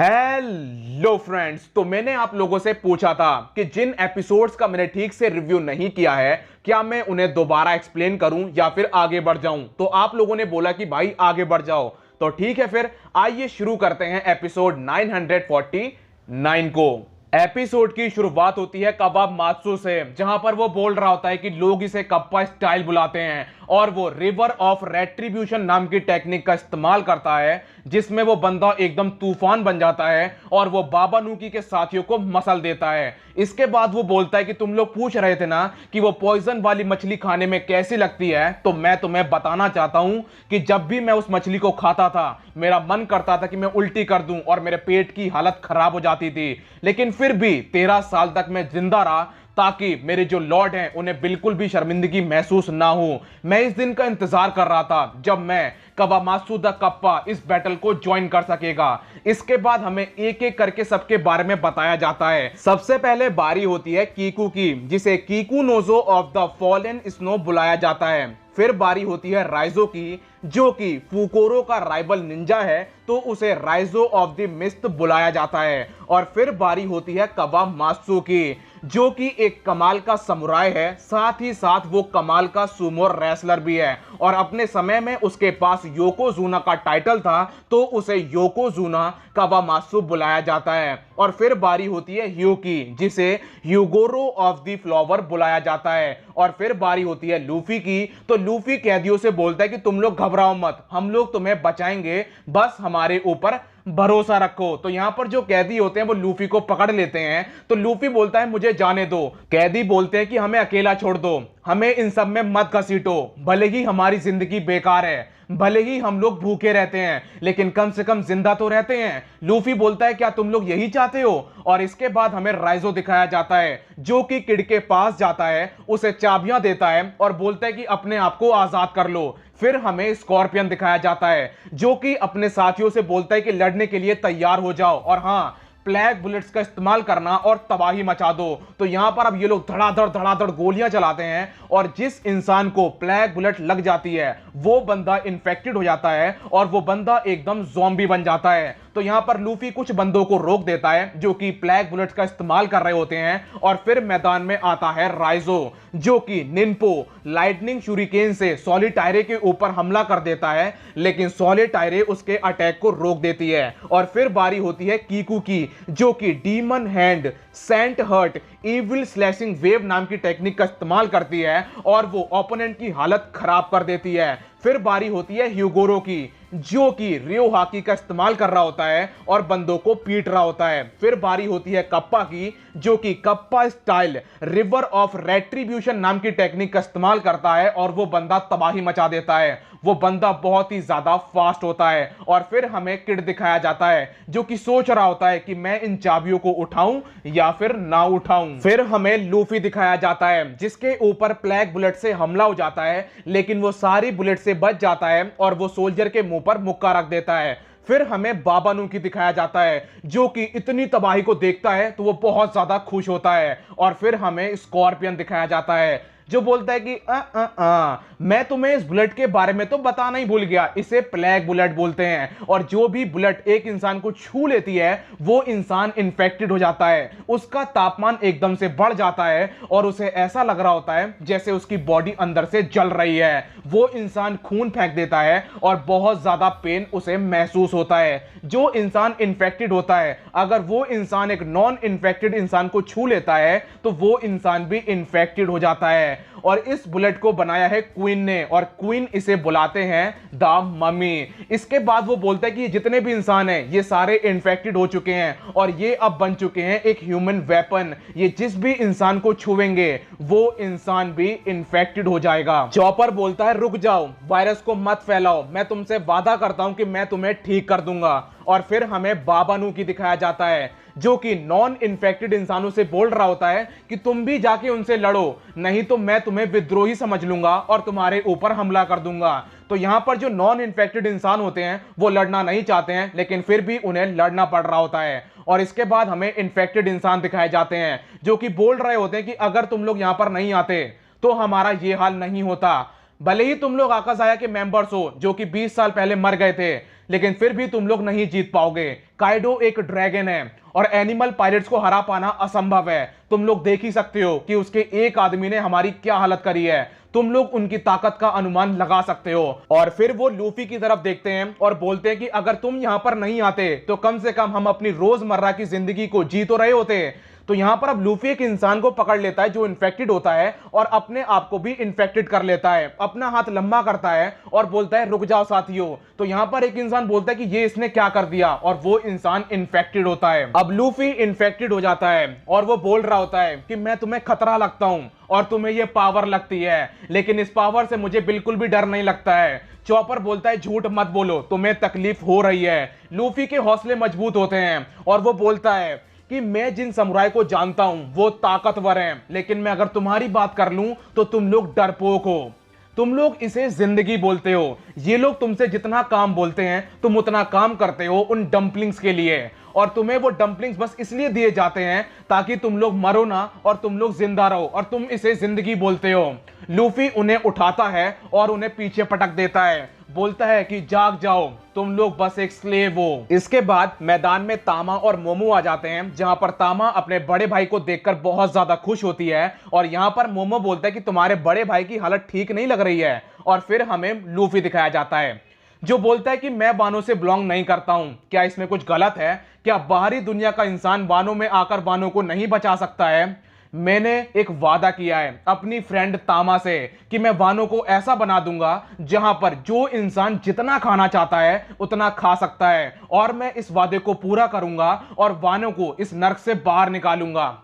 Hello friends, तो मैंने आप लोगों से पूछा था कि जिन एपिसोड्स का मैंने ठीक से रिव्यू नहीं किया है क्या मैं उन्हें दोबारा एक्सप्लेन करूं या फिर आगे बढ़ जाऊं। तो आप लोगों ने बोला कि भाई आगे बढ़ जाओ, तो ठीक है फिर आइए शुरू करते हैं एपिसोड 949 को। एपिसोड की शुरुआत होती है कबाब मात्सु से, जहां पर वो बोल रहा होता है कि लोग इसे कप्पा स्टाइल बुलाते हैं और वो रिवर ऑफ रेट्रीब्यूशन नाम की टेक्निक का इस्तेमाल करता है, जिसमें वो बंदा एकदम तूफान बन जाता है और वो बाबा नूकी के साथियों को मसल देता है। इसके बाद वो बोलता है कि तुम लोग पूछ रहे थे ना कि वो पॉइजन वाली मछली खाने में कैसी लगती है, तो मैं तुम्हें बताना चाहता हूं कि जब भी मैं उस मछली को खाता था मेरा मन करता था कि मैं उल्टी कर दूं और मेरे पेट की हालत खराब हो जाती थी, लेकिन फिर भी 13 साल तक मैं जिंदा रहा ताकि मेरे जो लॉर्ड हैं उन्हें बिल्कुल भी शर्मिंदगी महसूस ना हो। मैं इस दिन का इंतजार कर रहा था जब मैं कवामात्सु द कप्पा इस बैटल को ज्वाइन कर सकेगा। इसके बाद हमें एक एक करके सबके बारे में बताया जाता है। सबसे पहले बारी होती है कीकू की, जिसे Kiku Nojo of the fallen snow बुलाया जाता है। फिर बारी होती है राइजो की, जो कि फुकोरो का राइवल निंजा है, तो उसे राइजो ऑफ द मिस्ट बुलाया जाता है। और फिर बारी होती है कवामात्सु की, जो कि एक कमाल का समुराय है, साथ ही साथ वो कमाल का सुमो रेसलर भी है और अपने समय में उसके पास योकोजुना का टाइटल था, तो उसे योकोजुना कवामात्सु बुलाया जाता है। और फिर बारी होती है ह्यू की, जिसे ह्यूगोरो ऑफ द फ्लावर बुलाया जाता है। और फिर बारी होती है लूफी की, तो लूफी कैदियों से बोलता है कि तुम लोग घबराओ मत, हम लोग तुम्हें बचाएंगे, बस हमारे ऊपर भरोसा रखो। तो यहां पर जो कैदी होते हैं वो लूफी को पकड़ लेते हैं, तो लूफी बोलता है मुझे जाने दो। कैदी बोलते हैं कि हमें अकेला छोड़ दो, हमें इन सब में मत घसीटो, भले ही हमारी जिंदगी बेकार है, भले ही हम लोग भूखे रहते हैं, लेकिन कम से कम जिंदा तो रहते हैं। लूफी बोलता है क्या तुम लोग यही चाहते हो। और इसके बाद हमें राइजो दिखाया जाता है, जो कि किड के पास जाता है, उसे चाबियां देता है और बोलता है कि अपने आप को आजाद कर लो। फिर हमें स्कॉर्पियन दिखाया जाता है, जो कि अपने साथियों से बोलता है कि लड़ने के लिए तैयार हो जाओ और हाँ, प्लैग बुलेट्स का इस्तेमाल करना और तबाही मचा दो। तो यहां पर अब ये लोग धड़ाधड़ गोलियां चलाते हैं और जिस इंसान को प्लैग बुलेट लग जाती है वो बंदा इन्फेक्टेड हो जाता है और वो बंदा एकदम ज़ॉम्बी बन जाता है। तो यहां पर लूफी कुछ बंदों को रोक देता है जो कि प्लैग बुलेट्स का इस्तेमाल कर रहे होते हैं। और फिर मैदान में आता है राइजो, जो कि निन्पो लाइटनिंग शुरिकेन से सॉलिटायरे के ऊपर हमला कर देता है, लेकिन सॉलिटायरे उसके अटैक को रोक देती है। और फिर बारी होती है कीकू की, जो कि demon hand sent hurt evil slashing wave नाम की टेक्निक का इस्तेमाल करती है और वो ओपोनेंट की हालत खराब कर देती है। फिर बारी होती है ह्यूगोरो की, जो कि रियो हाकी का इस्तेमाल कर रहा होता है और बंदों को पीट रहा होता है। फिर बारी होती है कप्पा की, जो कि kappa style river of retribution नाम की टेक्निक का इस्तेमाल करता है और वो बंदा तबाही मचा देता है। वो बंदा बहुत ही ज्यादा फास्ट होता है। और फिर हमें किड दिखाया जाता है, जो कि सोच रहा होता है कि मैं इन चाबियों को उठाऊं या फिर ना उठाऊं। फिर हमें लूफी दिखाया जाता है, जिसके ऊपर प्लैग बुलेट से हमला हो जाता है, लेकिन वो सारी बुलेट से बच जाता है और वो सोल्जर के मुंह पर मुक्का रख देता है। फिर हमें बाबा नूकी दिखाया जाता है, जो कि इतनी तबाही को देखता है तो वो बहुत ज्यादा खुश होता है। और फिर हमें स्कॉर्पियन दिखाया जाता है, जो बोलता है कि मैं तुम्हें इस बुलेट के बारे में तो बताना ही भूल गया, इसे प्लैग बुलेट बोलते हैं और जो भी बुलेट एक इंसान को छू लेती है वो इंसान इन्फेक्टेड हो जाता है, उसका तापमान एकदम से बढ़ जाता है और उसे ऐसा लग रहा होता है जैसे उसकी बॉडी अंदर से जल रही है। वो इंसान खून फेंक देता है और बहुत ज्यादा पेन उसे महसूस होता है। जो इंसान इन्फेक्टेड होता है, अगर वो इंसान एक नॉन इन्फेक्टेड इंसान को छू लेता है तो वो इंसान भी इन्फेक्टेड हो जाता है। और इस बुलेट को बनाया है क्वीन ने और क्वीन इसे बुलाते हैं द मम्मी। इसके बाद वो बोलता है कि जितने भी इंसान हैं ये सारे इन्फेक्टेड हो चुके हैं और ये अब बन चुके हैं एक ह्यूमन वेपन, ये जिस भी इंसान को छुएंगे वो इंसान भी इन्फेक्टेड हो जाएगा। चॉपर बोलता है रुक जाओ, वायरस को मत फैलाओ, मैं तुमसे वादा करता हूं कि मैं तुम्हें ठीक कर दूंगा। और फिर हमें बाबा नूकी दिखाया जाता है, जो कि नॉन इन्फेक्टेड इंसानों से बोल रहा होता है कि तुम भी जाके उनसे लड़ो, नहीं तो मैं तुम्हें विद्रोही समझ लूंगा और तुम्हारे ऊपर हमला कर दूंगा। तो यहां पर जो नॉन इन्फेक्टेड इंसान होते हैं वो लड़ना नहीं चाहते हैं, लेकिन फिर भी उन्हें लड़ना पड़ रहा होता है। और इसके बाद हमें इन्फेक्टेड इंसान दिखाए जाते हैं, जो कि बोल रहे होते हैं कि अगर तुम लोग यहां पर नहीं आते तो हमारा ये हाल नहीं होता। भले ही तुम लोग आकाश आया के मेंबर्स हो जो कि 20 साल पहले मर गए थे, लेकिन फिर भी तुम लोग नहीं जीत पाओगे, काइडो एक ड्रैगन है और एनिमल पायरेट्स को हरा पाना असंभव है। तुम लोग देख ही सकते हो कि उसके एक आदमी ने हमारी क्या हालत करी है। तुम लोग उनकी ताकत का अनुमान लगा सकते हो। और फिर वो लूफी की तरफ देखते हैं और बोलते हैं कि अगर तुम यहां पर नहीं आते तो कम से कम हम अपनी रोजमर्रा की जिंदगी को जी तो रहे होते। तो यहां पर अब लूफी एक इंसान को पकड़ लेता है जो इन्फेक्टेड होता है और अपने आप को भी इन्फेक्टेड कर लेता है। अपना हाथ लंबा करता है और बोलता है रुक जाओ साथियों। तो यहां पर एक इंसान बोलता है कि ये इसने क्या कर दिया और वो इंसान इन्फेक्टेड होता है। अब लूफी इन्फेक्टेड हो जाता है और वो बोल रहा होता है कि मैं तुम्हें खतरा लगता हूं और तुम्हें ये पावर लगती है, लेकिन इस पावर से मुझे बिल्कुल भी डर नहीं लगता है। चॉपर बोलता है झूठ मत बोलो, तुम्हें तकलीफ हो रही है। लूफी के हौसले मजबूत होते हैं और वो बोलता है कि मैं जिन समुराय को जानता हूं वो ताकतवर हैं, लेकिन मैं अगर तुम्हारी बात कर लूं तो तुम लोग डरपोक हो। तुम लोग इसे जिंदगी बोलते हो। ये लोग तुमसे जितना काम बोलते हैं तुम उतना काम करते हो उन डंपलिंग्स के लिए, और तुम्हें वो डंपलिंग्स बस इसलिए दिए जाते हैं ताकि तुम लोग मरो ना और तुम लोग जिंदा रहो, और तुम इसे जिंदगी बोलते हो। लूफी उन्हें उठाता है और उन्हें पीछे पटक देता है, बोलता है कि जाग जाओ, तुम लोग बस एक स्लेव हो। इसके बाद मैदान में तामा और मोमो आ जाते हैं, जहां पर तामा अपने बड़े भाई को देखकर बहुत ज्यादा खुश होती है और यहां पर मोमो बोलता है कि तुम्हारे बड़े भाई की हालत ठीक नहीं लग रही है। और फिर हमें लूफी दिखाया जाता है जो बोलता है कि मैं बानों से बिलोंग नहीं करता हूं। क्या इसमें कुछ गलत है? क्या बाहरी दुनिया का इंसान बानों में आकर बानों को नहीं बचा सकता है? मैंने एक वादा किया है अपनी फ्रेंड तामा से कि मैं वानों को ऐसा बना दूंगा जहां पर जो इंसान जितना खाना चाहता है उतना खा सकता है, और मैं इस वादे को पूरा करूंगा और वानों को इस नर्क से बाहर निकालूंगा।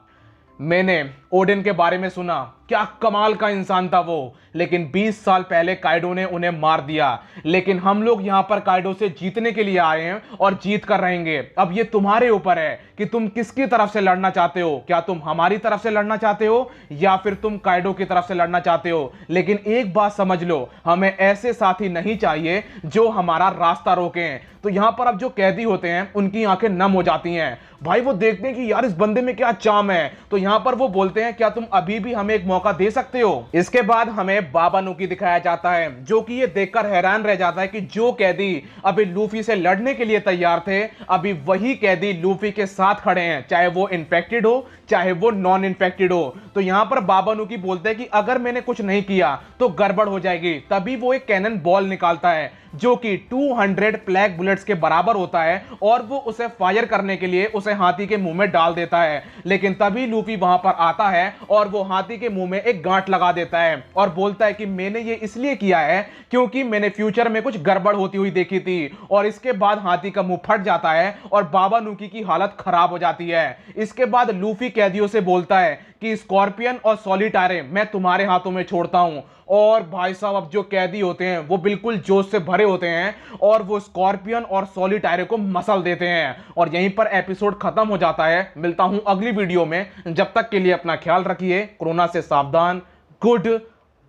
मैंने ओडिन के बारे में सुना, क्या कमाल का इंसान था वो, लेकिन 20 साल पहले काइडो ने उन्हें मार दिया। लेकिन हम लोग यहां पर काइडो से जीतने के लिए आए हैं और जीत कर रहेंगे। अब ये तुम्हारे ऊपर है कि तुम किसकी तरफ से लड़ना चाहते हो। क्या तुम हमारी तरफ से लड़ना चाहते हो या फिर तुम काइडो की तरफ से लड़ना चाहते हो? लेकिन एक बात समझ लो, हमें ऐसे साथी नहीं चाहिए जो हमारा रास्ता रोकें। तो यहां पर अब जो कैदी होते हैं उनकी आंखें नम हो जाती हैं। भाई वो देखते हैं कि यार इस बंदे में क्या चाम है। तो यहां पर वो बोलते हैं क्या तुम अभी भी हमें एक मौका दे सकते हो? इसके बाद हमें बाबा नुकी दिखाया जाता है जो कि ये देखकर हैरान रह जाता है कि जो कैदी अभी लूफी से लड़ने के लिए तैयार थे अभी वही कैदी लूफी के साथ खड़े हैं, चाहे वो इन्फेक्टेड हो चाहे वो नॉन इन्फेक्टेड हो। तो यहां पर बाबा नुकी बोलते हैं कि अगर मैंने कुछ नहीं किया तो गड़बड़ हो जाएगी। तभी वो एक कैनन बॉल निकालता है जो कि 200 प्लैग बुलेट्स के बराबर होता है और वो उसे फायर करने के लिए उसे हाथी के मुंह में डाल देता है। लेकिन तभी लूफी वहां पर आता है और वो हाथी के मुंह में एक गांठ लगा देता है और बोलता है कि मैंने ये इसलिए किया है क्योंकि मैंने फ्यूचर में कुछ गड़बड़ होती हुई देखी थी। और इसके बाद हाथी का मुंह फट जाता है और बाबा नुकी की हालत खराब हो जाती है। इसके बाद लूफी कैदियों से बोलता है कि स्कॉर्पियन और सॉलिटायरे मैं तुम्हारे हाथों में छोड़ता हूं। और भाई साहब अब जो कैदी होते हैं वो बिल्कुल जोश से भरे होते हैं और वो स्कॉर्पियन और सॉलिटायरे को मसल देते हैं। और यहीं पर एपिसोड खत्म हो जाता है। मिलता हूं अगली वीडियो में, जब तक के लिए अपना ख्याल रखिए, कोरोना से सावधान, गुड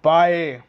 बाय।